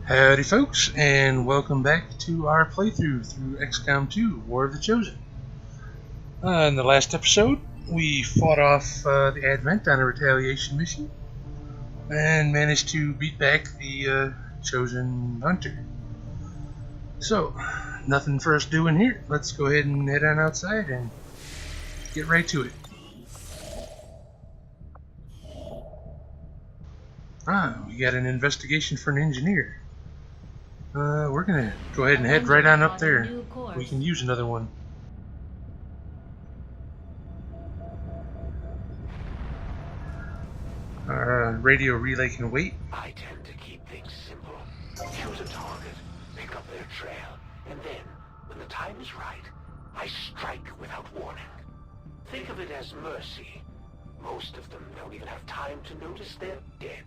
Howdy folks, and welcome back to our playthrough through XCOM 2, War of the Chosen. In the last episode, we fought off the Advent on a retaliation mission, and managed to beat back the Chosen Hunter. So, nothing for us doing here. Let's go ahead and head on outside and get right to it. We got an investigation for an engineer. We're gonna go ahead and head right on up there. We can use another one. Our radio relay can wait. I tend to keep things simple. Choose a target, pick up their trail, and then, when the time is right, I strike without warning. Think of it as mercy. Most of them don't even have time to notice they're dead.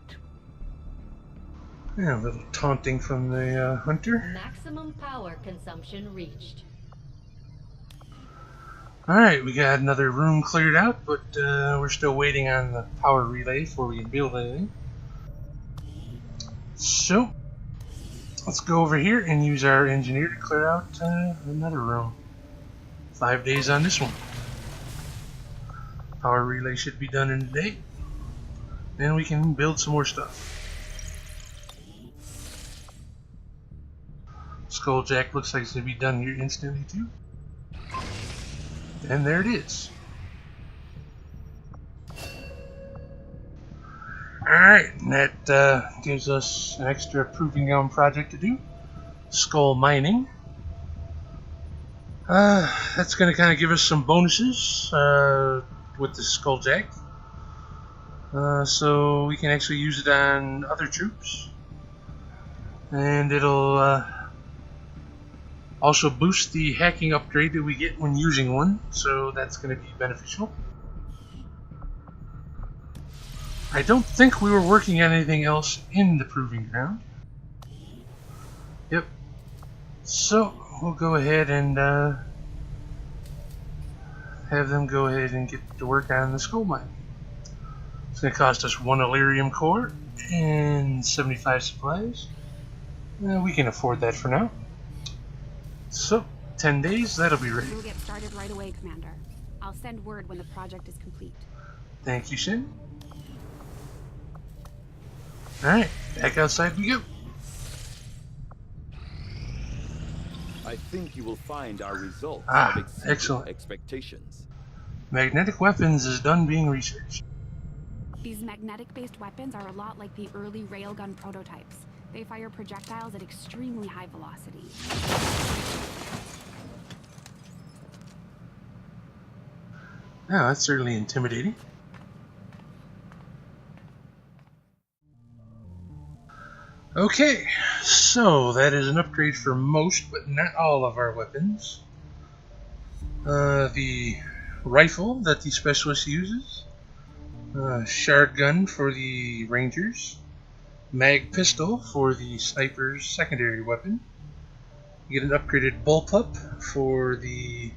Yeah, a little taunting from the hunter. Maximum power consumption reached. Alright, we got another room cleared out, but we're still waiting on the power relay before we can build anything. So, let's go over here and use our engineer to clear out another room. 5 days on this one. Power relay should be done in a day. Then we can build some more stuff. Skulljack looks like it's going to be done here instantly too. And there it is. Alright, and that gives us an extra proving ground project to do. Skull mining. That's going to kind of give us some bonuses with the Skulljack. So we can actually use it on other troops. And it'll also boost the hacking upgrade that we get when using one, so that's going to be beneficial. I don't think we were working on anything else in the proving ground. Yep. So, we'll go ahead and have them go ahead and get to work on the skull mine. It's going to cost us 1 Illyrium core and 75 supplies. We can afford that for now. So, 10 days, that'll be ready. We'll get started right away, Commander. I'll send word when the project is complete. Thank you, Sin. Alright, back outside we go. I think you will find our results Ah, have exceeded excellent. expectations. Magnetic weapons is done being researched. These magnetic-based weapons are a lot like the early railgun prototypes. They fire projectiles at extremely high velocity. Oh, that's certainly intimidating. Okay, so that is an upgrade for most, but not all of our weapons. The rifle that the specialist uses, shard gun for the rangers, mag pistol for the sniper's secondary weapon. You get an upgraded bullpup for the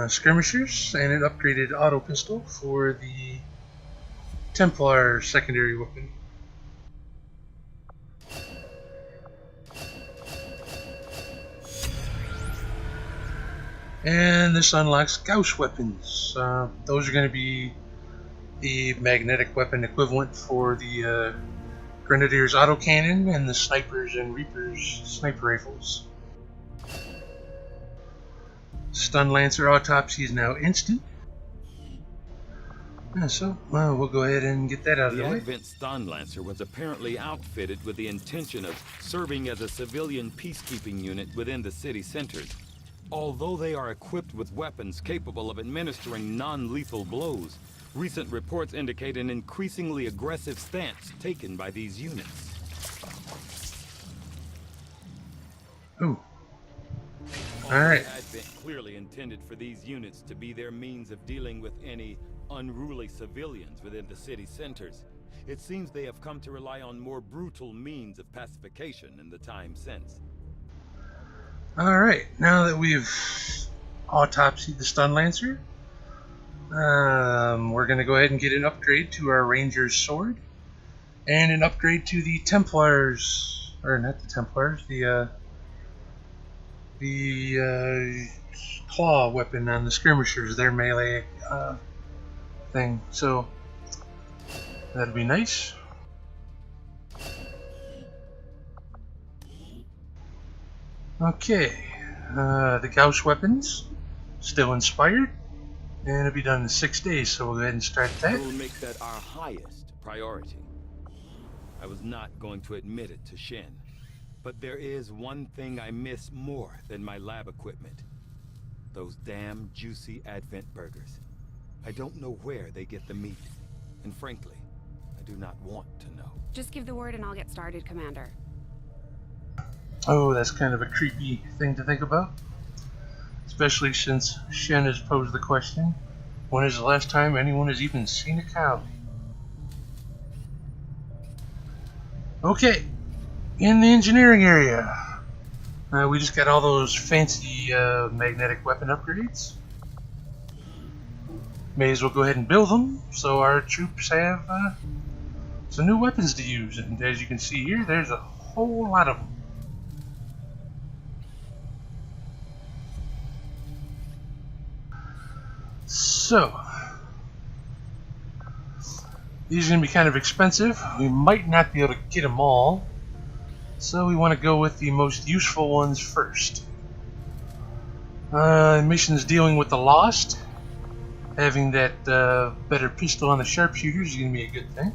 skirmishers, and an upgraded auto pistol for the Templar secondary weapon. And this unlocks Gauss weapons. Those are going to be the magnetic weapon equivalent for the Grenadier's autocannon and the Snipers and Reapers sniper rifles. Stun Lancer autopsy is now instant. So, we'll go ahead and get that out of the The way. Advent Stun Lancer was apparently outfitted with the intention of serving as a civilian peacekeeping unit within the city centers. Although they are equipped with weapons capable of administering non-lethal blows, recent reports indicate an increasingly aggressive stance taken by these units. Ooh. Although Alright. Advent clearly intended for these units to be their means of dealing with any unruly civilians within the city centers, it seems they have come to rely on more brutal means of pacification in the time since. Alright, now that we've autopsied the Stun Lancer, we're going to go ahead and get an upgrade to our Ranger's sword, and an upgrade to the Templar's or not the Templars, the claw weapon on the skirmishers, their melee thing. So that'd be nice. Okay, the Gauss weapons still inspired, and it'll be done in 6 days. So we'll go ahead and start that. We'll make that our highest priority. I was not going to admit it to Shen, but there is one thing I miss more than my lab equipment. Those damn juicy Advent burgers. I don't know where they get the meat, and frankly, I do not want to know. Just give the word and I'll get started, Commander. Oh, that's kind of a creepy thing to think about. Especially since Shen has posed the question, when is the last time anyone has even seen a cow? Okay, in the engineering area, we just got all those fancy magnetic weapon upgrades. May as well go ahead and build them, so our troops have some new weapons to use. And as you can see here, there's a whole lot of them. So, these are going to be kind of expensive. We might not be able to get them all. So we want to go with the most useful ones first. Missions dealing with the Lost. Having that better pistol on the sharpshooters is going to be a good thing.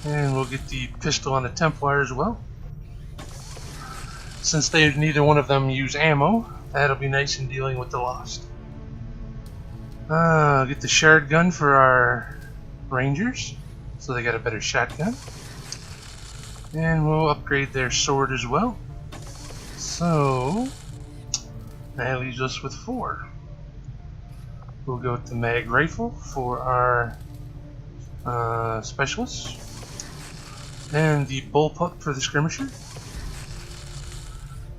And we'll get the pistol on the Templar as well. Since neither one of them use ammo, that'll be nice in dealing with the Lost. Get the shard gun for our Rangers, so they got a better shotgun. And we'll upgrade their sword as well. So that leaves us with 4. We'll go with the mag rifle for our specialists, and the bullpup for the skirmisher.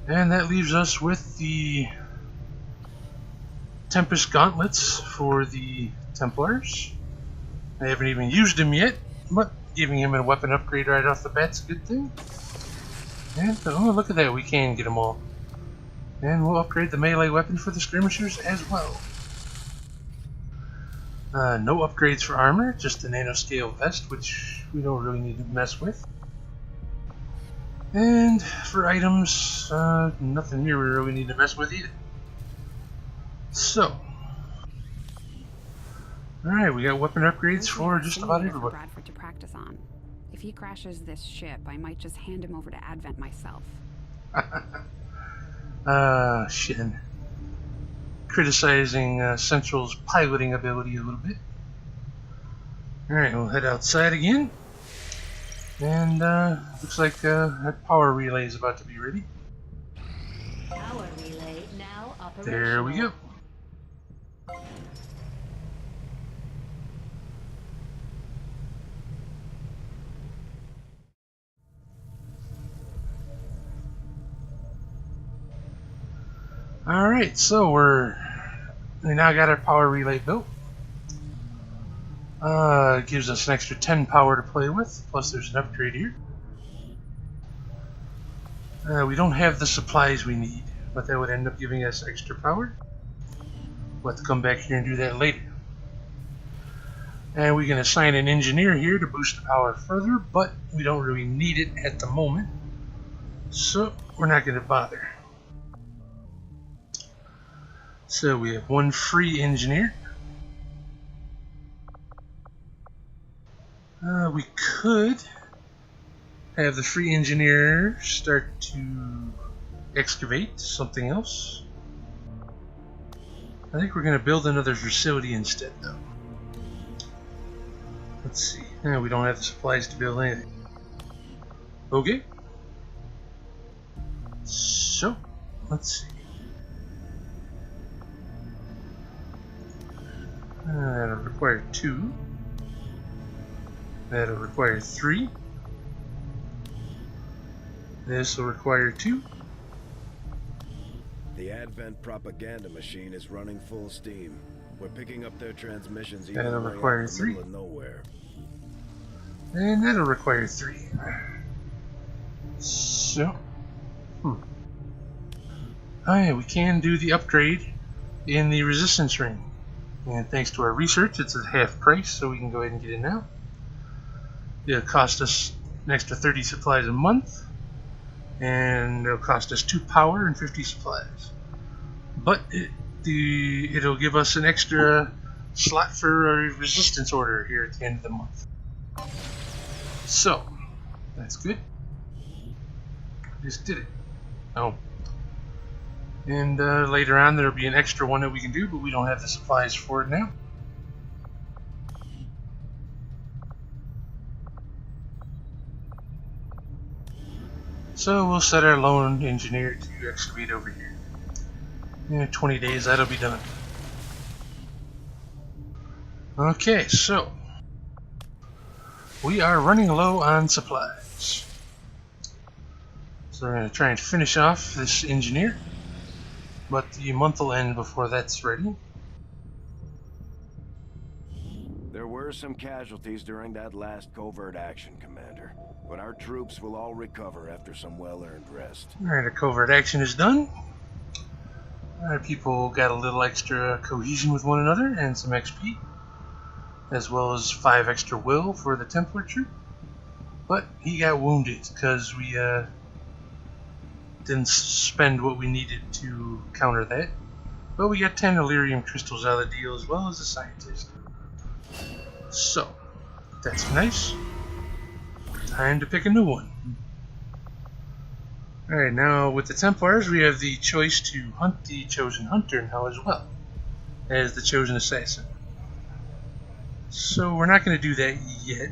And that leaves us with the Tempest gauntlets for the Templars. I haven't even used them yet, but giving him a weapon upgrade right off the bat's a good thing. And oh, look at that, we can get them all. And we'll upgrade the melee weapon for the skirmishers as well. No upgrades for armor, just the nanoscale vest, which we don't really need to mess with. And for items, nothing here we really need to mess with either. So, alright, we got weapon upgrades for just about everybody. Bradford to practice on. If he crashes this ship, I might just hand him over to Advent myself. Shen. Criticizing Central's piloting ability a little bit. Alright, we'll head outside again. And looks like that power relay is about to be ready. Power relay now operational. There we go. Alright, so we now got our power relay built. It gives us an extra 10 power to play with, plus there's an upgrade here. We don't have the supplies we need, but that would end up giving us extra power. We'll have to come back here and do that later. And we can assign an engineer here to boost the power further, but we don't really need it at the moment, so we're not going to bother. So we have 1 free engineer. We could have the free engineer start to excavate something else. I think we're going to build another facility instead, though. Let's see. We don't have the supplies to build anything. Okay. So, let's see. That'll require 2. That'll require 3. This will require 2. The Advent propaganda machine is running full steam. We're picking up their transmissions even That'll way require out in the 3. middle of nowhere. And that'll require 3. So, oh yeah, we can do the upgrade in the resistance ring. And thanks to our research, it's at half price, so we can go ahead and get it now. It'll cost us an extra 30 supplies a month, and it'll cost us 2 power and 50 supplies. But it'll give us an extra slot for a resistance order here at the end of the month. So, that's good. Just did it. Oh. And later on there'll be an extra one that we can do, but we don't have the supplies for it now. So we'll set our lone engineer to excavate over here. In 20 days that'll be done. Okay, so we are running low on supplies. So we're going to try and finish off this engineer, but the month will end before that's ready. There were some casualties during that last covert action, Commander, but our troops will all recover after some well-earned rest. Alright, our covert action is done. Our people got a little extra cohesion with one another and some XP, as well as 5 extra will for the Templar troop. But he got wounded because we didn't spend what we needed to counter that. But we got 10 Illyrium crystals out of the deal, as well as a scientist. So, that's nice. Time to pick a new one. Alright, now with the Templars, we have the choice to hunt the Chosen Hunter now as well as the Chosen Assassin. So we're not going to do that yet.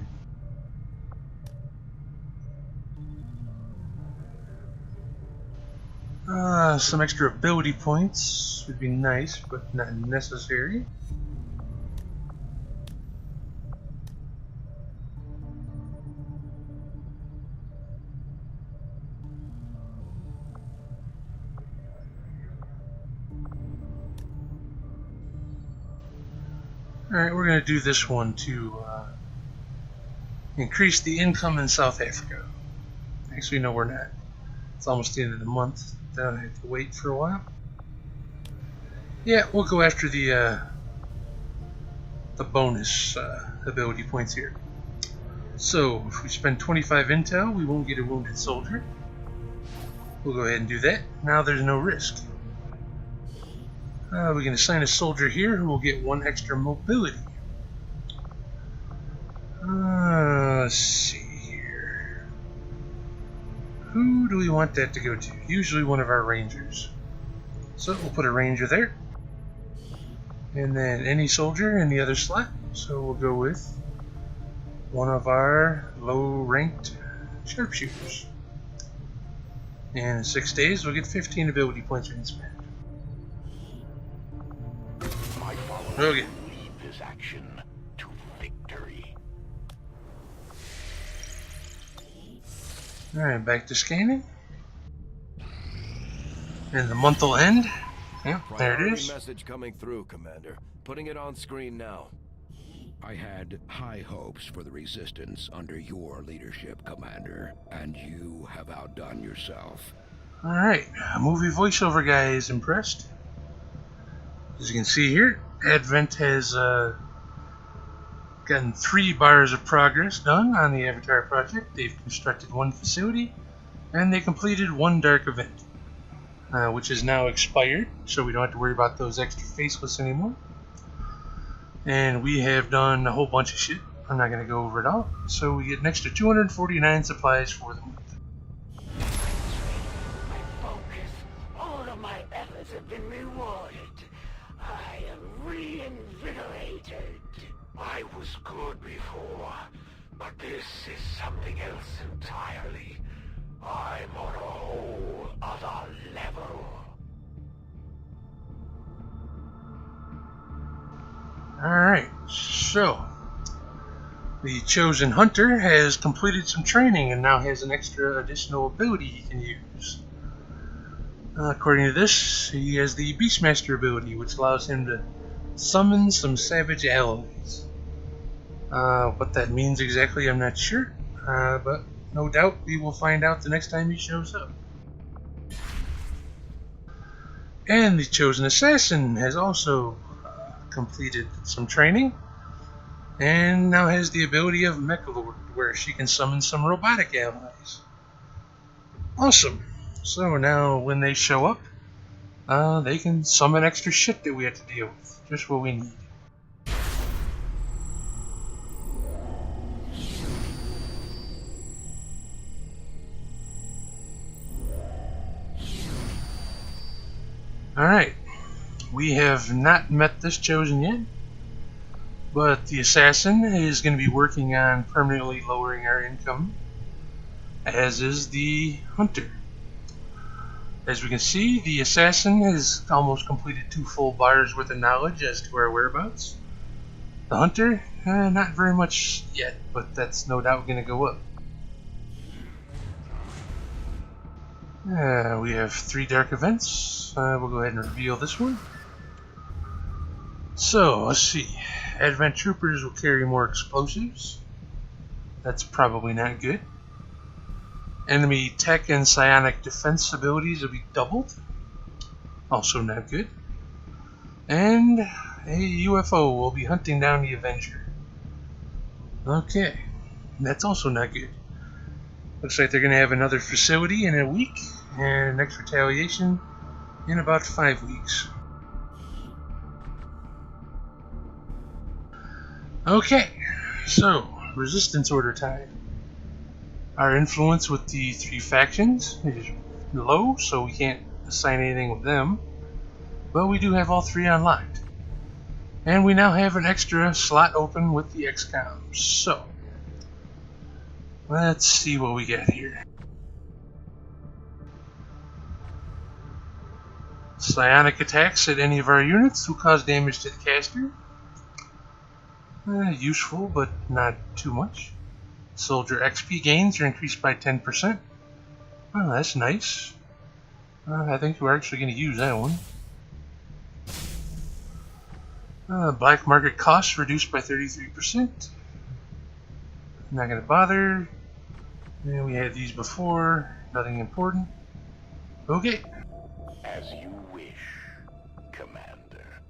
Some extra ability points would be nice, but not necessary. Alright, we're going to do this one to increase the income in South Africa. Actually, no, we're not. It's almost the end of the month. Then I have to wait for a while. Yeah, we'll go after the bonus ability points here. So, if we spend 25 intel, we won't get a wounded soldier. We'll go ahead and do that. Now there's no risk. We can assign a soldier here who will get 1 extra mobility. Let's see here. Who do we want that to go to? Usually one of our rangers. So we'll put a ranger there. And then any soldier in the other slot. So we'll go with one of our low-ranked sharpshooters. And in 6 days we'll get 15 ability points we can spend. Okay. Lead this action to victory. Alright, back to scanning. And the month will end. Yep, there it is. Message coming through, Commander. Putting it on screen now. I had high hopes for the Resistance under your leadership, Commander, and you have outdone yourself. Alright, movie voiceover guy is impressed. As you can see here, Advent has gotten 3 bars of progress done on the Avatar project. They've constructed 1 facility, and they completed 1 dark event, which is now expired, so we don't have to worry about those extra faceless anymore. And we have done a whole bunch of shit. I'm not going to go over it all. So we get an extra 249 supplies for the month. My focus, all of my efforts have been rewarded. I am reinvigorated. I was good before, but this is something else entirely. I'm on a whole other level. Alright, so the Chosen Hunter has completed some training and now has an extra additional ability he can use. According to this, he has the Beastmaster ability, which allows him to summon some savage allies. What that means exactly, I'm not sure, but no doubt we will find out the next time he shows up. And the chosen assassin has also completed some training and now has the ability of Mechalord, where she can summon some robotic allies. Awesome. So now when they show up, they can summon extra shit that we have to deal with. Just what we need. Alright, we have not met this chosen yet, but the assassin is going to be working on permanently lowering our income, as is the hunter. As we can see, the assassin has almost completed 2 full bars worth of knowledge as to our whereabouts. The hunter, not very much yet, but that's no doubt going to go up. We have 3 dark events. We'll go ahead and reveal this one. So, let's see. Advent troopers will carry more explosives. That's probably not good. Enemy tech and psionic defense abilities will be doubled. Also not good. And a UFO will be hunting down the Avenger. Okay, that's also not good. Looks like they're going to have another facility in a week, and next retaliation in about 5 weeks. Okay, so resistance order time. Our influence with the 3 factions is low, so we can't assign anything with them, but we do have all 3 unlocked. And we now have an extra slot open with the XCOM. So let's see what we get here. Psionic attacks at any of our units will cause damage to the caster. Useful, but not too much. Soldier XP gains are increased by 10%. Well, that's nice. I think we're actually going to use that one. Black market costs reduced by 33%. Not going to bother. And we had these before. Nothing important. Okay. As you wish, Commander.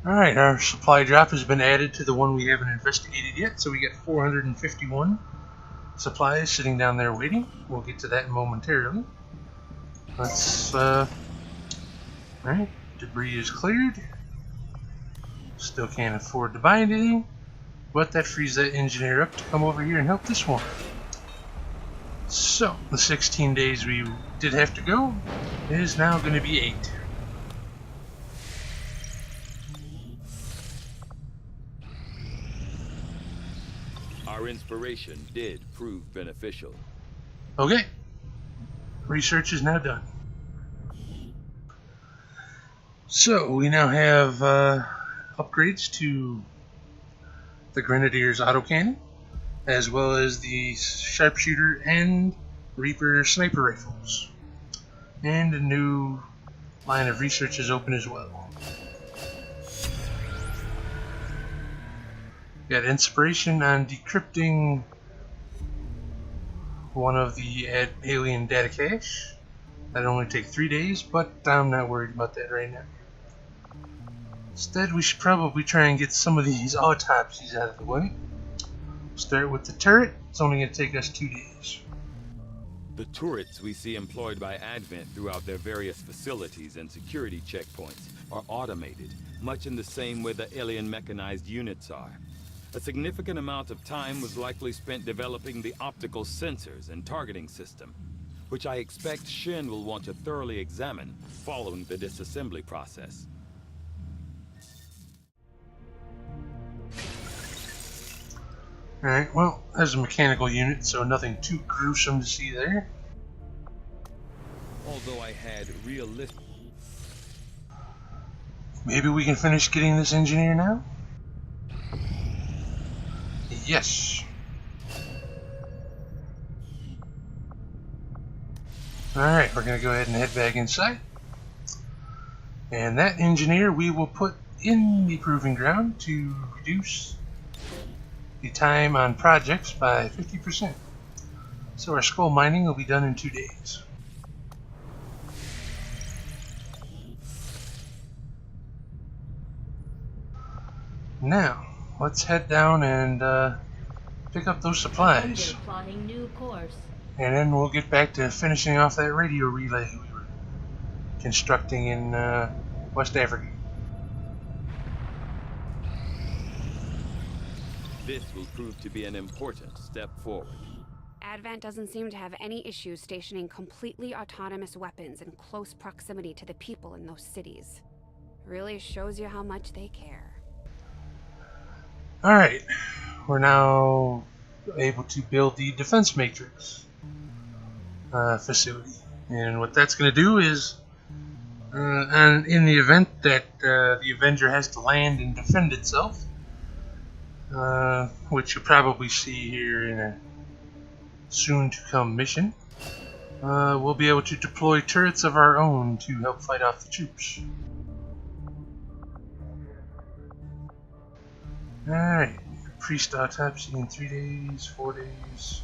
Alright, our supply drop has been added to the one we haven't investigated yet, so we get 451 supplies sitting down there waiting. We'll get to that momentarily. Let's, alright, debris is cleared. Still can't afford to buy anything, but that frees that engineer up to come over here and help this one. So, the 16 days we did have to go is now going to be 8. Our inspiration did prove beneficial. Okay. Research is now done. So, we now have upgrades to the Grenadier's autocannon, as well as the Sharpshooter and Reaper sniper rifles. And a new line of research is open as well. Got inspiration on decrypting one of the alien data cache. That'll only take 3 days, but I'm not worried about that right now. Instead, we should probably try and get some of these autopsies out of the way. Start with the turret. It's only going to take us 2 days. The turrets we see employed by Advent throughout their various facilities and security checkpoints are automated, much in the same way the alien mechanized units are. A significant amount of time was likely spent developing the optical sensors and targeting system, which I expect Shin will want to thoroughly examine following the disassembly process. Alright, well, there's a mechanical unit, so nothing too gruesome to see there. Although I had realistic... Maybe we can finish getting this engineer now? Yes. Alright, we're going to go ahead and head back inside. And that engineer we will put in the proving ground to reduce the time on projects by 50%. So our skull mining will be done in 2 days. Now, let's head down and pick up those supplies. Plotting new course. And then we'll get back to finishing off that radio relay we were constructing in West Africa. This will prove to be an important step forward. Advent doesn't seem to have any issues stationing completely autonomous weapons in close proximity to the people in those cities. Really shows you how much they care. Alright, we're now able to build the defense matrix facility. And what that's going to do is, and in the event that the Avenger has to land and defend itself, which you'll probably see here in a soon-to-come mission, we'll be able to deploy turrets of our own to help fight off the troops. Alright, priest autopsy in 3 days, 4 days.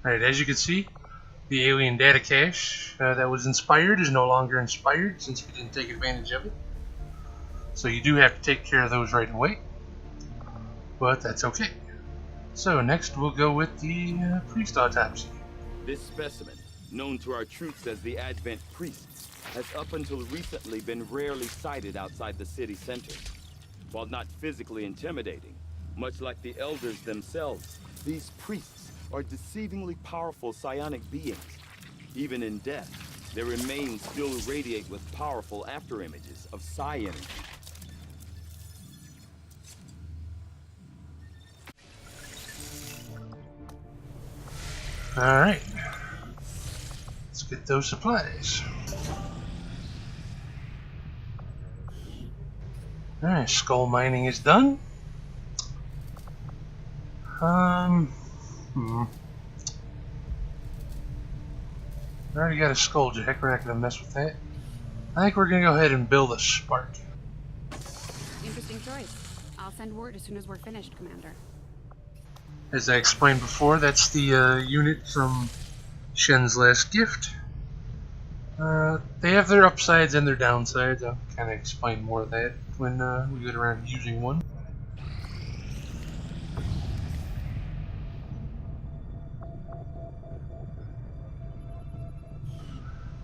Alright, as you can see, the alien data cache that was inspired is no longer inspired since we didn't take advantage of it. So you do have to take care of those right away, but that's okay. So next we'll go with the priest autopsy. This specimen, known to our troops as the Advent Priests, has up until recently been rarely sighted outside the city center. While not physically intimidating, much like the elders themselves, these priests are deceivingly powerful psionic beings. Even in death, their remains still radiate with powerful afterimages of psi energy. Alright, let's get those supplies. Alright, skull mining is done. I already got a skull jack, we're not going to mess with that. I think we're going to go ahead and build a spark. Interesting choice. I'll send word as soon as we're finished, Commander. As I explained before, that's the unit from Shen's Last Gift. They have their upsides and their downsides. I'll kind of explain more of that when we get around to using one.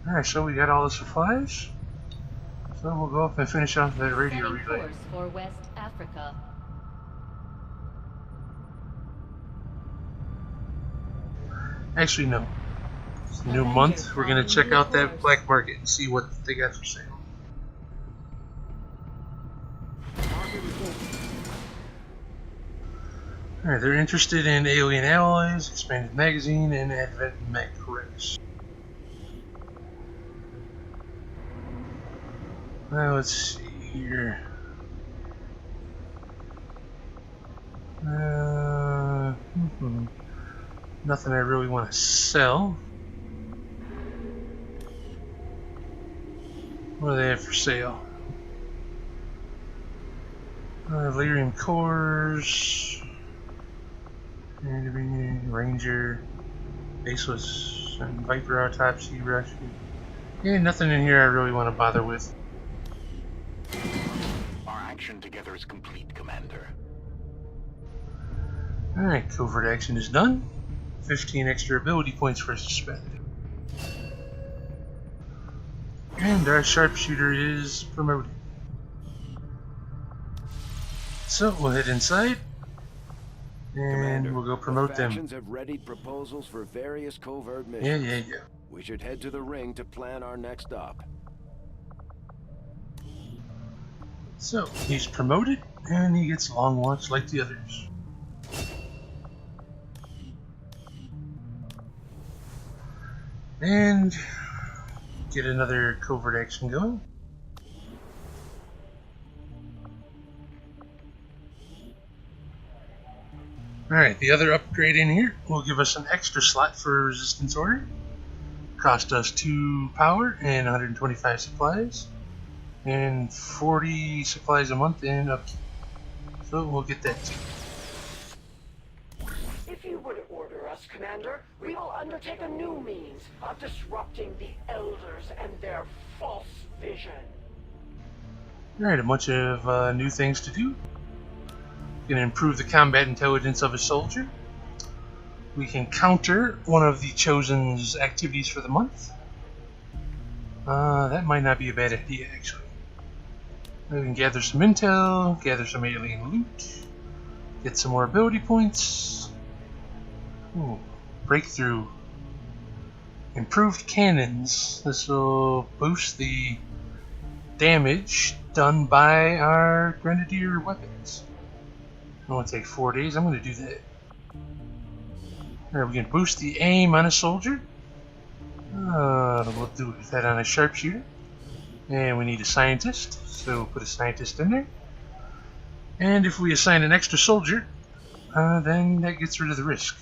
Alright, so we got all the supplies. So we'll go up and finish off that radio Setting relay. course for West Africa. Actually, no. It's a new month. We're going to check out that black market and see what they got for sale. Alright, they're interested in alien alloys, expanded magazine, and Advent mech credits. Now let's see here. Nothing I really want to sell. What do they have for sale? Lyrium cores, Ranger, Baseless, and Viper autopsy, rush. Yeah, nothing in here I really want to bother with. Our action together is complete, Commander. Alright, covert action is done. 15 extra ability points for suspended. And our sharpshooter is promoted. So we'll head inside and Commander, we'll go promote the them. factions have readied proposals for various covert missions. Yeah. We should head to the ring to plan our next stop. So he's promoted and he gets long watch like the others. And get another covert action going. Alright, the other upgrade in here will give us an extra slot for a resistance order. Cost us 2 power and 125 supplies. And 40 supplies a month and upkeep. So we'll get that too. If you were to order us us, Commander, we will undertake a new means of disrupting the Elders and their false vision. Alright, a bunch of new things to do. Gonna improve the combat intelligence of a soldier. We can counter one of the Chosen's activities for the month. That might not be a bad idea, actually. We can gather some intel, gather some alien loot, get some more ability points. Ooh, breakthrough. Improved cannons. This will boost the damage done by our grenadier weapons. It will take 4 days. I'm going to do that. Alright, we can boost the aim on a soldier. We'll do that on a sharpshooter. And we need a scientist, so put a scientist in there. And if we assign an extra soldier, then that gets rid of the risk.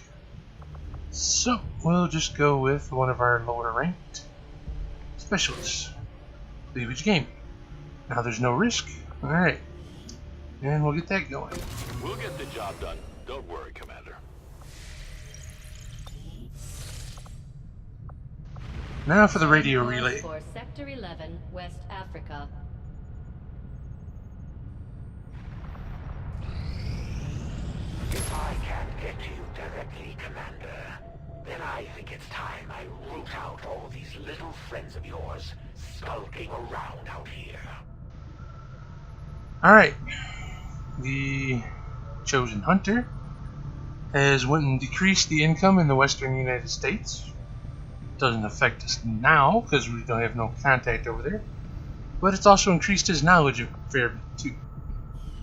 So, we'll just go with one of our lower ranked specialists. Cleavage Gaming. Now there's no risk. Alright. And we'll get that going. We'll get the job done. Don't worry, Commander. Now for the radio relay. For Sector 11, West Africa. If I can't get to you directly, Commander, then I think it's time I root out all these little friends of yours skulking around out here. Alright. The Chosen Hunter has went and decreased the income in the western United States. Doesn't affect us now because we don't have no contact over there, but it's also increased his knowledge a fair bit too.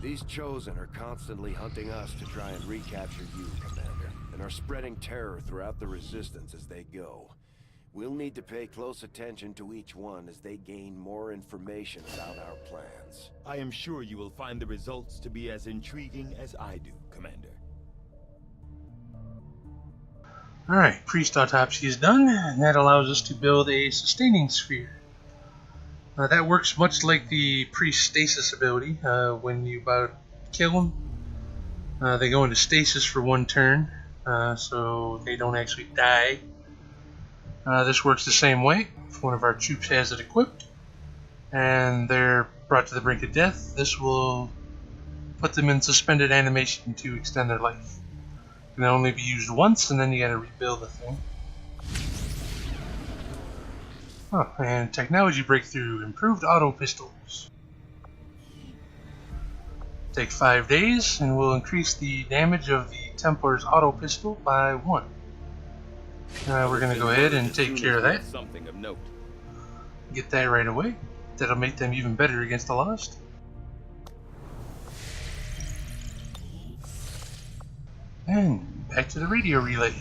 These Chosen are constantly hunting us to try and recapture you, Commander, and are spreading terror throughout the Resistance as they go. We'll need to pay close attention to each one as they gain more information about our plans. I am sure you will find the results to be as intriguing as I do, Commander. Alright, priest autopsy is done, and that allows us to build a sustaining sphere. That works much like the priest stasis ability. When you about kill them, they go into stasis for 1 turn, so they don't actually die. This works the same way. If one of our troops has it equipped, and they're brought to the brink of death, this will put them in suspended animation to extend their life. It can only be used once, and then you gotta rebuild the thing. Oh, and technology breakthrough, improved auto pistols. Take 5 days, and we'll increase the damage of the Templar's auto pistol by 1. We're gonna go ahead and take care of that. Something of note. Get that right away. That'll make them even better against the Lost. And back to the radio relay.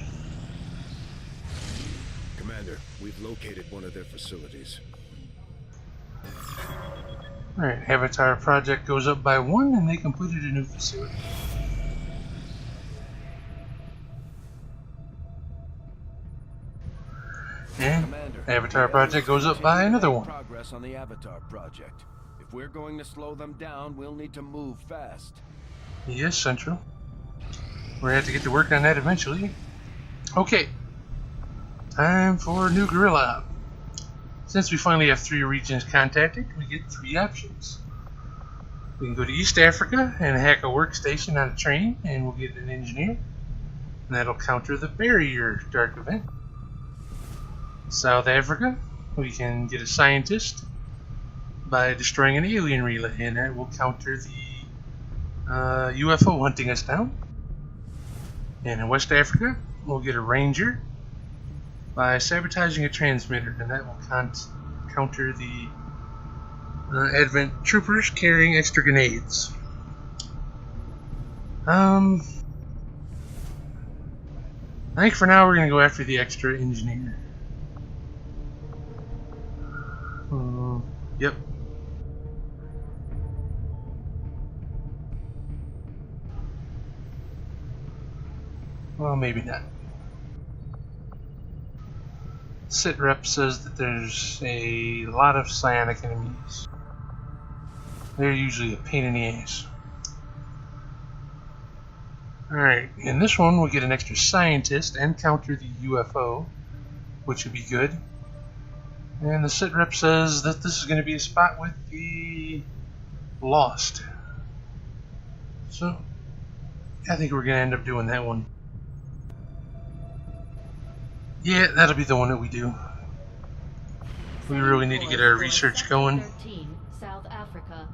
Commander, we've located one of their facilities. Alright, Avatar project goes up by 1, and they completed a new facility. And Commander, Avatar the project Elders goes up by continue to another make 1. Progress on the Avatar project. If we're going to slow them down, we'll need to move fast. Yes, Central. We're gonna have to get to work on that eventually. Okay. Time for a new gorilla. Since we finally have 3 regions contacted, we get 3 options. We can go to East Africa and hack a workstation on a train, and we'll get an engineer. And that'll counter the barrier dark event. South Africa, we can get a scientist by destroying an alien relay, and that will counter the UFO hunting us down. And in West Africa, we'll get a ranger by sabotaging a transmitter, and that will counter the Advent troopers carrying extra grenades. I think for now we're going to go after the extra engineer. Yep. Well, maybe not. Sitrep says that there's a lot of psionic enemies. They're usually a pain in the ass. Alright, in this one we'll get an extra scientist and counter the UFO, which would be good. And the sitrep says that this is going to be a spot with the Lost. So, I think we're going to end up doing that one. Yeah, that'll be the one that we do. We really need to get our research going. 13, South Africa.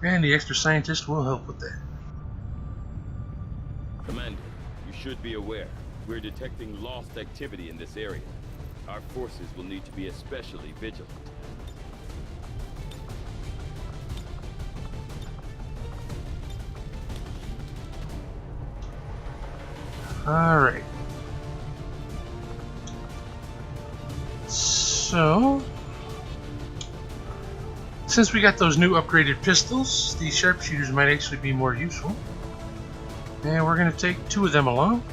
And the extra scientist will help with that. Commander, you should be aware. We're detecting lost activity in this area. Our forces will need to be especially vigilant. Alright. So, since we got those new upgraded pistols, these sharpshooters might actually be more useful. And we're going to take 2 of them along,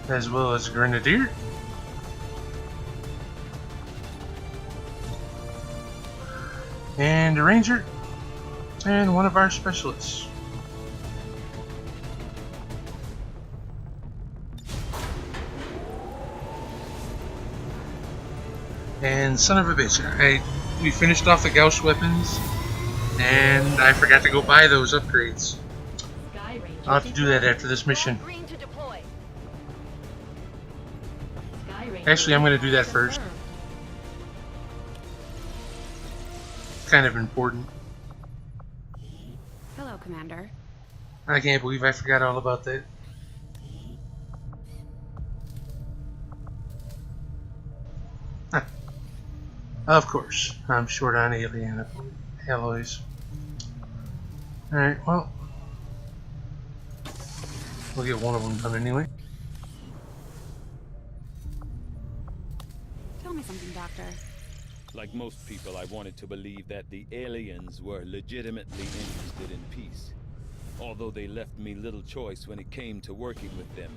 as well as a grenadier. And a ranger. And one of our specialists. And son of a bitch, we finished off the Gauss weapons, and I forgot to go buy those upgrades. I'll have to do that after this mission. Actually, I'm going to do that first. Kind of important. Hello, Commander. I can't believe I forgot all about that. Huh. Of course, I'm short on alien alloys. Alright, well, we'll get one of them done anyway. Tell me something, Doctor. Like most people, I wanted to believe that the aliens were legitimately interested in peace. Although they left me little choice when it came to working with them.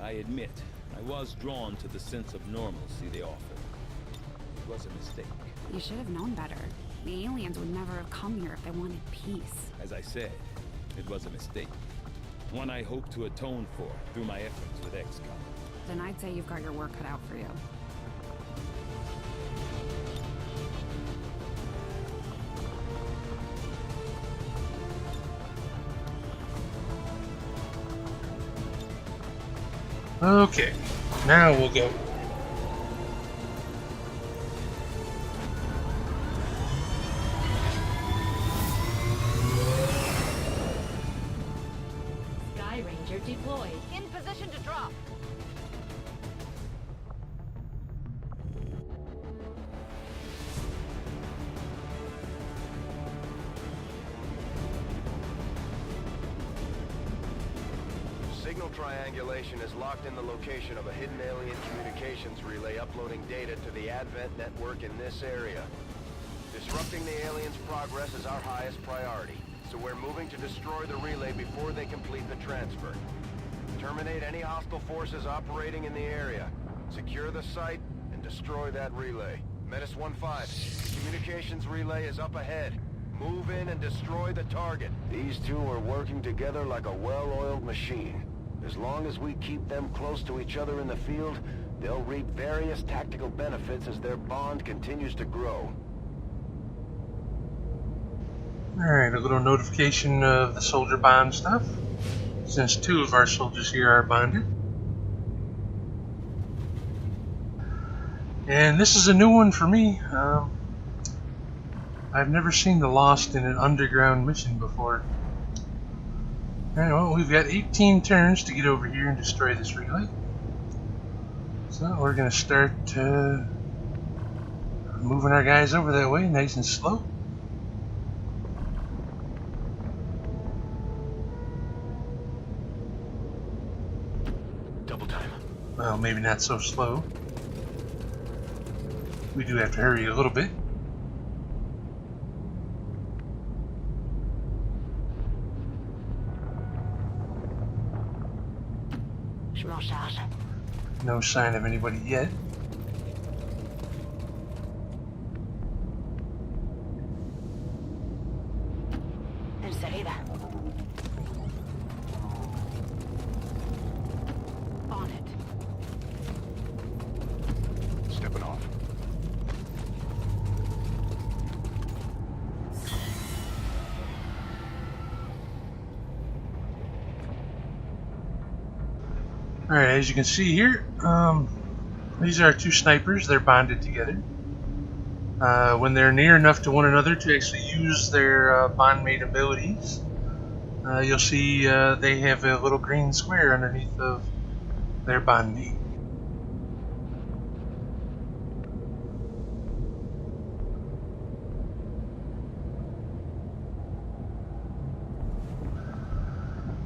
I admit, I was drawn to the sense of normalcy they offered. It was a mistake. You should have known better. The aliens would never have come here if they wanted peace. As I said, it was a mistake. One I hope to atone for through my efforts with XCOM. Then I'd say you've got your work cut out for you. Okay, now we'll go. Sky Ranger deployed. In position to drop. Signal triangulation is locked in the location of a hidden alien communications relay uploading data to the Advent network in this area. Disrupting the aliens' progress is our highest priority, so we're moving to destroy the relay before they complete the transfer. Terminate any hostile forces operating in the area. Secure the site and destroy that relay. Menace 1-5, communications relay is up ahead. Move in and destroy the target. These two are working together like a well-oiled machine. As long as we keep them close to each other in the field, they'll reap various tactical benefits as their bond continues to grow. Alright, a little notification of the soldier bond stuff, since 2 of our soldiers here are bonded. And this is a new one for me. I've never seen the Lost in an underground mission before. Alright, well, we've got 18 turns to get over here and destroy this relay. So we're going to start moving our guys over that way, nice and slow. Double time. Well, maybe not so slow. We do have to hurry a little bit. Je m'en charge. No sign of anybody yet. Alright, as you can see here, these are two snipers. They're bonded together. When they're near enough to one another to actually use their bond-mate abilities, you'll see they have a little green square underneath of their bond-mate.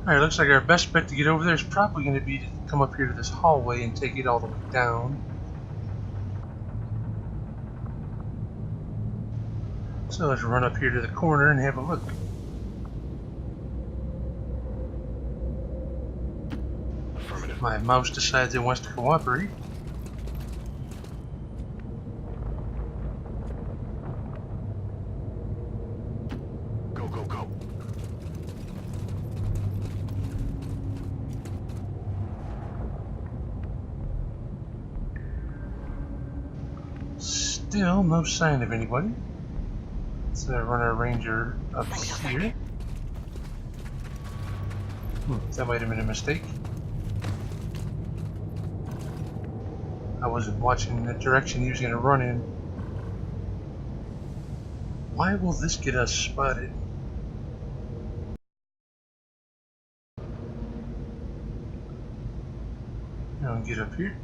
Alright, looks like our best bet to get over there is probably going to be to come up here to this hallway and take it all the way down. So let's run up here to the corner and have a look. Affirmative. My mouse decides it wants to cooperate. Go, go, go. Still no sign of anybody. So I run our ranger up here. That might have been a mistake. I wasn't watching the direction he was going to run in. Why will this get us spotted? Now get up here.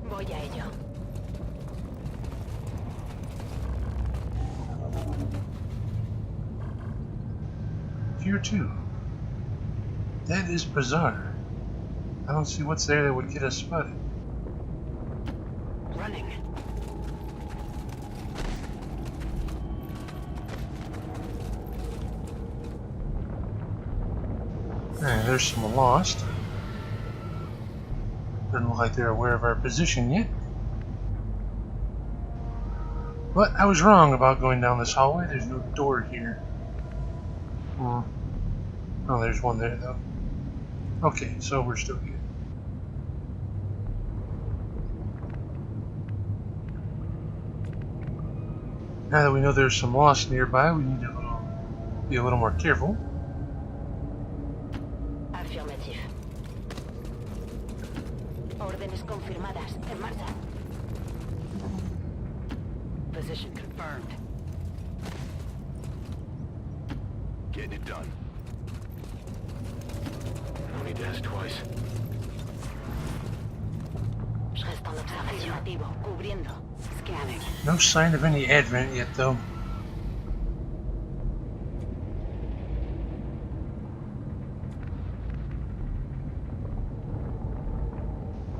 Voy a ello. Here too. That is bizarre. I don't see what's there that would get us spotted. Running. Alright, there's some lost. Doesn't look like they're aware of our position yet. But I was wrong about going down this hallway. There's no door here. Oh, there's one there though. Okay, so we're still good. Now that we know there's some lost nearby, we need to be a little more careful. Afirmative. Órdenes confirmadas. En marcha. Position confirmed. Getting it done. No need to ask twice. Je reste en observation. Afirmativo. Cubriendo. Scanning. No sign of any advent yet though.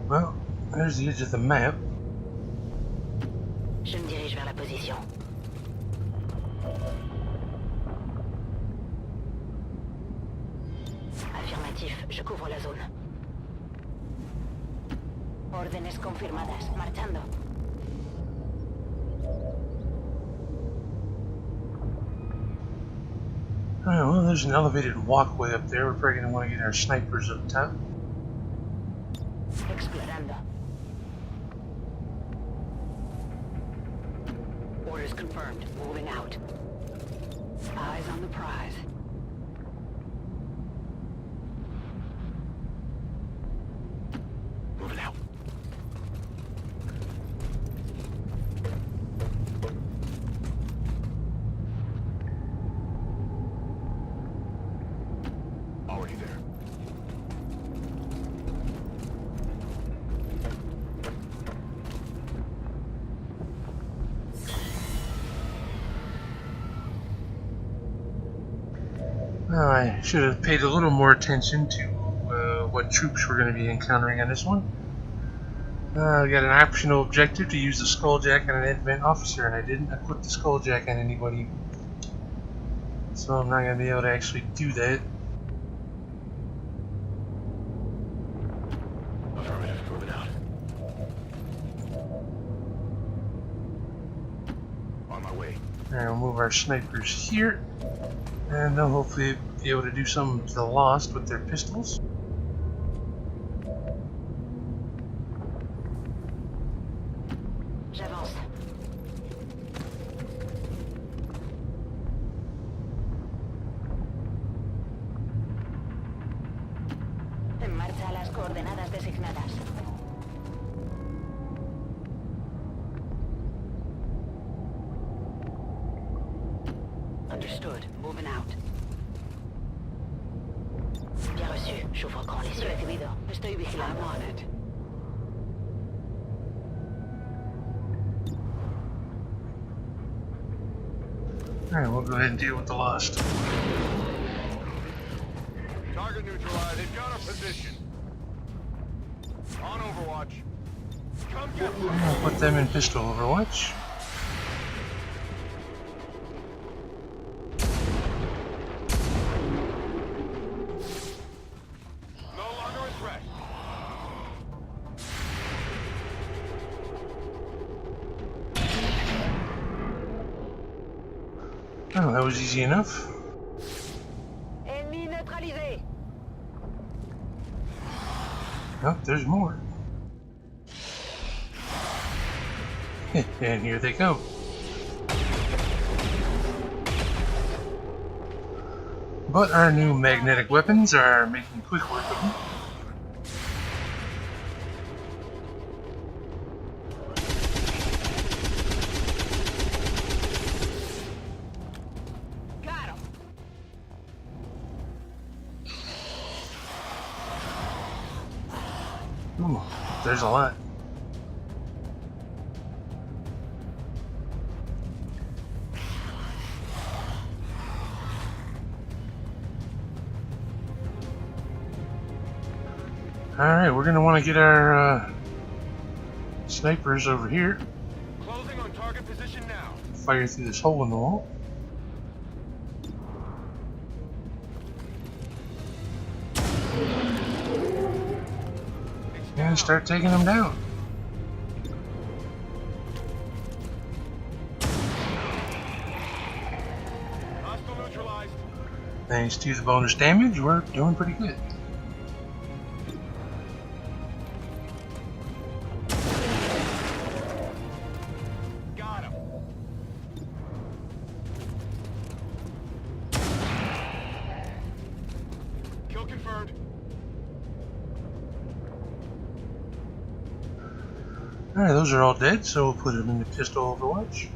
Well, there's the edge of the map. Je me dirige vers la position. Affirmatif, je couvre la zone. Órdenes confirmadas. Marchando. Alright, well, there's an elevated walkway up there. We're probably going to want to get our snipers up top. Explorando. Orders confirmed. Moving out. Eyes on the prize. Moving out. Already there. Now, I should have paid a little more attention to what troops we're going to be encountering on this one. We got an optional objective to use the skulljack on an advent officer, and I didn't equip the skulljack on anybody. So I'm not going to be able to actually do that. Affirmative. Moving out. On my way. Alright, we'll move our snipers here, and they'll hopefully be able to do something to the lost with their pistols. J'avance. En Coordenadas designadas. Understood. Moving out. Bien reçu. J'ouvre grand les yeux. Recibido. Estoy vigilando. I'm on it. Alright, we'll go ahead and deal with the Lost. Target neutralized. They've got our position. On Overwatch. Come get I'll put them in pistol overwatch. no longer a threat. Oh, that was easy enough. Ennemi neutralisé. Oh, there's more. And here they come. But our new magnetic weapons are making quick work of them. Got him. Ooh, there's a lot. Alright, we're going to want to get our snipers over here. Closing on target position now. Fire through this hole in the wall. And start taking them down. Hostile neutralized. Thanks to the bonus damage, we're doing pretty good. Got him. Kill confirmed. Alright, those are all dead, so we'll put them in the pistol overwatch.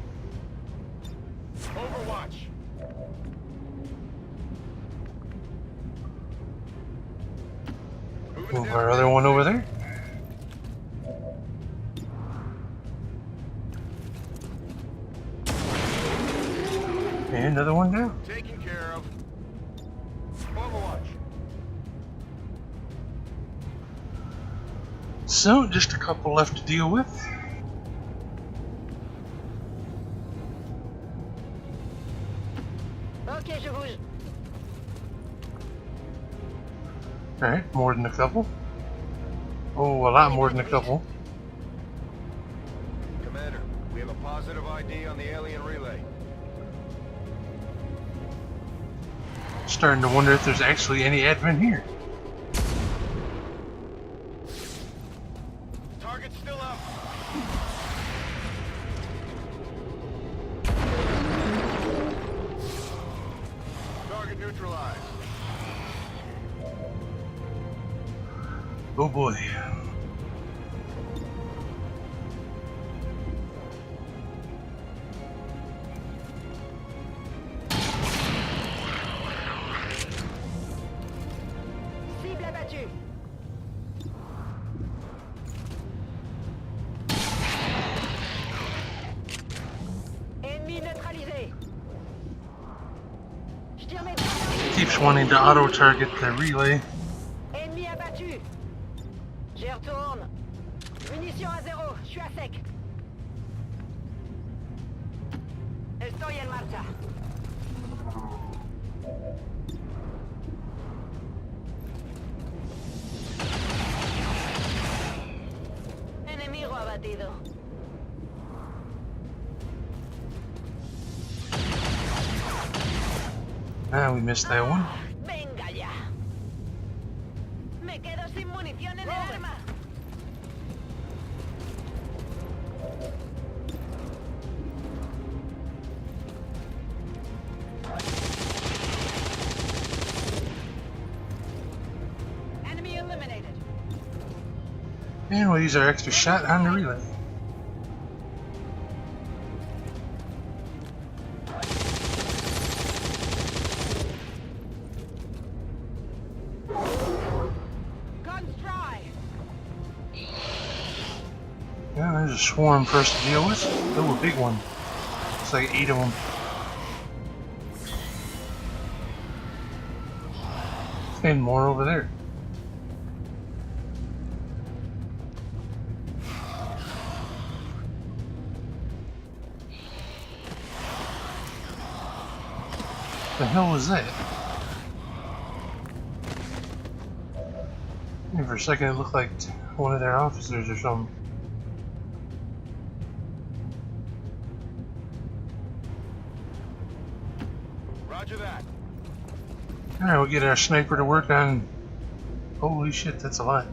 Overwatch. Moving Move to our other one over there. And another one down. taken care of. Overwatch. So, just a couple left to deal with. Ok, je bouge. Alright, more than a couple. Oh, a lot more than a couple. Commander, we have a positive ID on the alien relay. Starting to wonder if there's actually any admin here. Target's still up. Target neutralized. Oh boy. Cible abattue. Ennemi neutralisé. Je tire mes balles. Keeps wanting to auto-target the relay. Ennemi abattu. J'y retourne. Munitions à zéro. Je suis à sec. Estoy en marcha. Enemigo abatido. Ah, we missed that one. Venga ya. Me quedo sin munición en el arma. Enemy eliminated. And we'll use our extra shot on the relay. Guns dry. Yeah, there's a swarm for us to deal with. Oh, a big one. It's like 8 of them. And more over there. The hell was that? And for a second it looked like one of their officers or something. Roger that. Alright, we'll get our sniper to work on... Holy shit, that's a lot.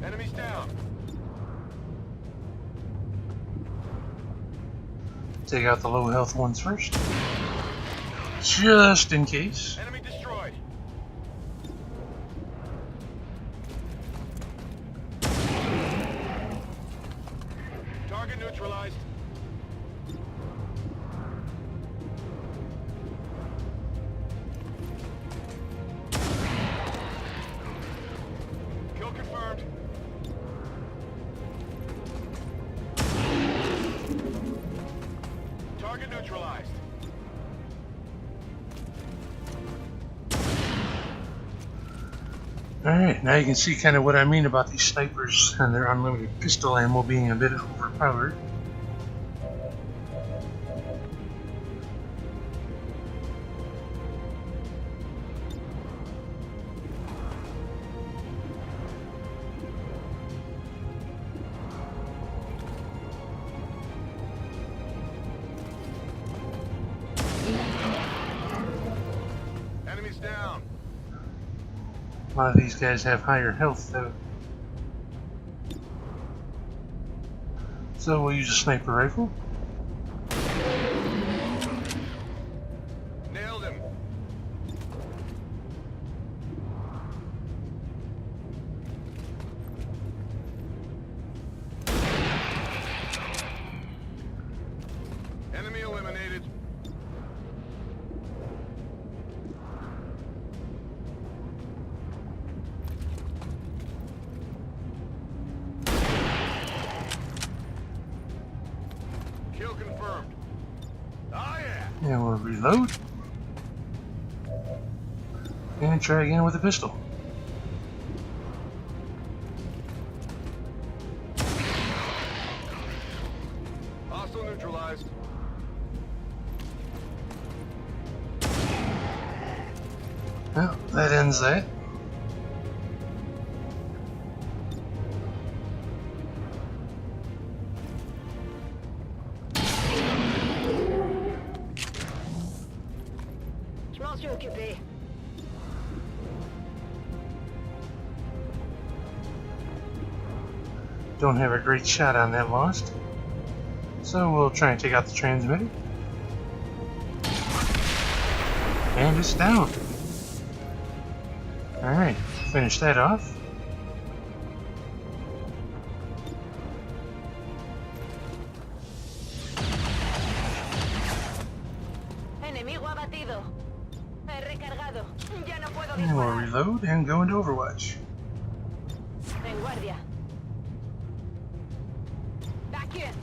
Enemies down. Take out the low health ones first. Just in case. Enemy destroyed. Target neutralized. Kill confirmed. Target neutralized. Alright, now you can see kind of what I mean about these snipers and their unlimited pistol ammo being a bit overpowered. Enemies down. A lot of these guys have higher health though. So we'll use a sniper rifle. Nailed him. Enemy eliminated. Kill confirmed. Oh yeah. And we'll reload. And try again with a pistol. Hostile neutralized. Well, that ends that. Je m'en suis occupé. Don't have a great shot on that lost. So we'll try and take out the transmitter. And it's down. Alright, finish that off. Enemigo abatido. He recargado. Ya no puedo And we'll disparar. reload and go into Overwatch. En guardia. Back in.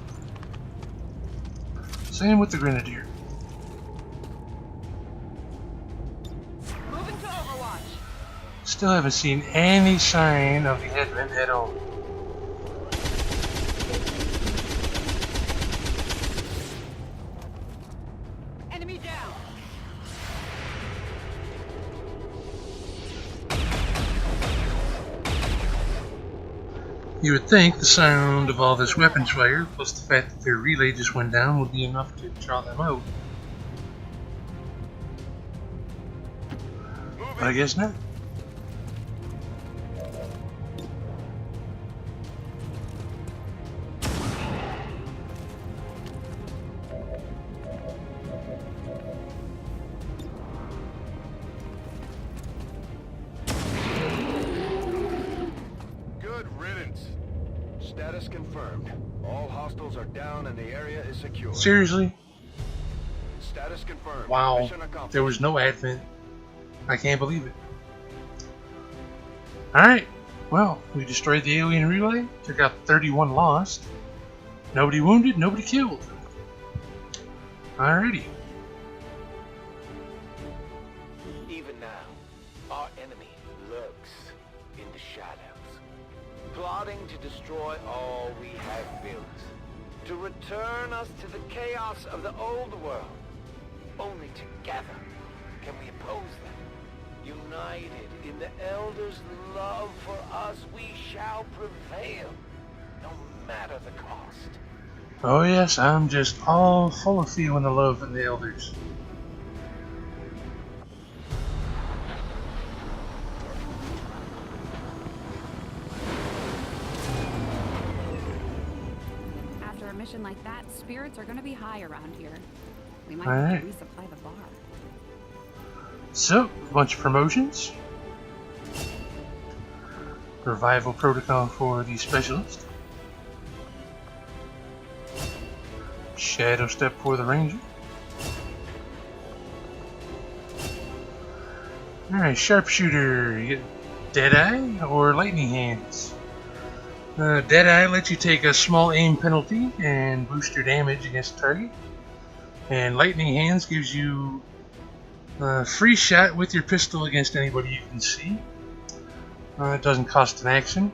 Same with the Grenadier. Moving to Overwatch. Still haven't seen any sign of the headwind at all. Enemy down. You would think the sound of all this weapons fire, plus the fact that their relay just went down, would be enough to draw them out. But I guess not. Status confirmed. All hostiles are down and the area is secure. Seriously? Status confirmed. Wow. Mission accomplished. There was no advent. I can't believe it. Alright. Well, we destroyed the alien relay. Took out 31 lost. Nobody wounded, nobody killed. Alrighty. Even now, our enemy lurks in the shadows, plotting to destroy all we have built, to return us to the chaos of the old world. Only together can we oppose them. United in the Elders' love for us, we shall prevail, no matter the cost. Oh yes, I'm just all full of feeling the love in the Elders. After a mission like that, spirits are gonna be high around here. We might All have right. to resupply the bar. So, a bunch of promotions. Revival protocol for the specialist. Shadow step for the ranger. Alright, sharpshooter. You get Deadeye or lightning hands. Deadeye lets you take a small aim penalty and boost your damage against the target. And lightning hands gives you free shot with your pistol against anybody you can see. It doesn't cost an action.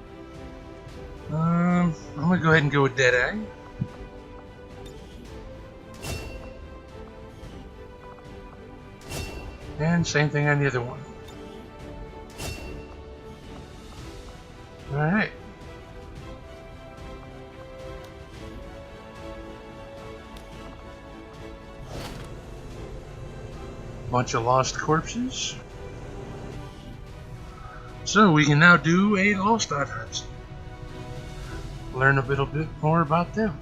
I'm gonna go ahead and go with Deadeye. And same thing on the other one. Alright. Bunch of lost corpses. So we can now do a lost autopsy. Learn a little bit more about them.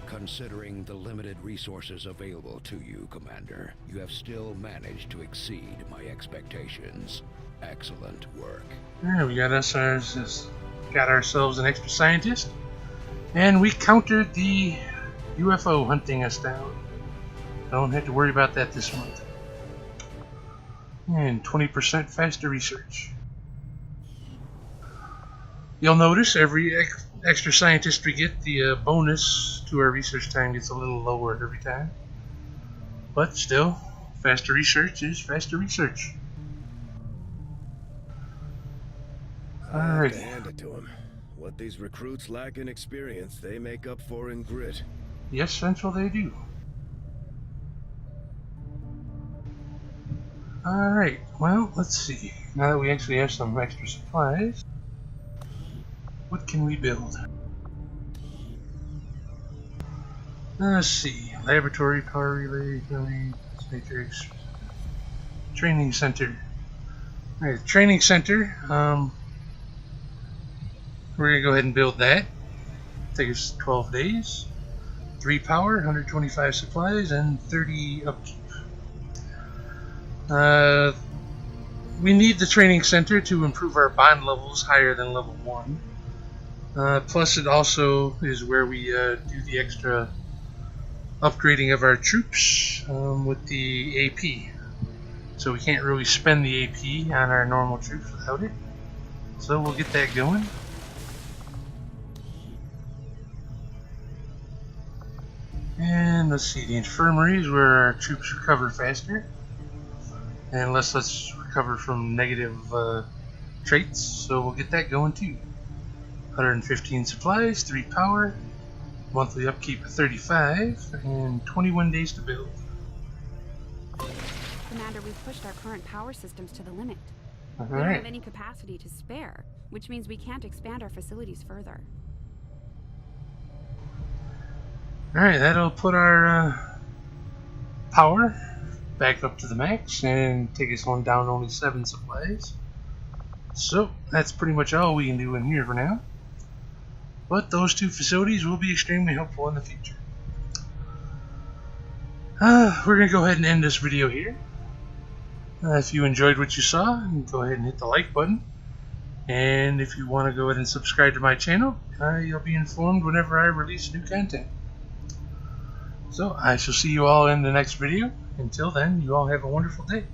Considering the limited resources available to you, Commander, you have still managed to exceed my expectations. Excellent work. Yeah, we got ourselves an extra scientist, and we countered the UFO hunting us down. Don't have to worry about that this month. And 20% faster research. You'll notice every extra scientist we get, the bonus to our research time gets a little lower every time. But still, faster research is faster research. I have to Alright. hand it to 'em. What these recruits lack in experience, they make up for in grit. Yes, Central, they do. Alright, well, let's see. Now that we actually have some extra supplies, what can we build? Let's see. Laboratory, power relay, matrix, training center. Alright, training center. We're going to go ahead and build that. Take us 12 days. 3 power, 125 supplies, and 30 upkeep. We need the training center to improve our bond levels higher than level 1. Plus it also is where we do the extra upgrading of our troops with the AP. So we can't really spend the AP on our normal troops without it. So we'll get that going. And let's see, the infirmary is where our troops recover faster. And let's recover from negative traits, so we'll get that going too. 115 supplies, 3 power, monthly upkeep of 35, and 21 days to build. Commander, we've pushed our current power systems to the limit. We don't Alright. have any capacity to spare, which means we can't expand our facilities further. Alright, that'll put our power back up to the max and take us on down to only 7 supplies. So that's pretty much all we can do in here for now. But those 2 facilities will be extremely helpful in the future. We're going to go ahead and end this video here. If you enjoyed what you saw, go ahead and hit the like button. And if you want to go ahead and subscribe to my channel, you'll be informed whenever I release new content. So I shall see you all in the next video. Until then, you all have a wonderful day.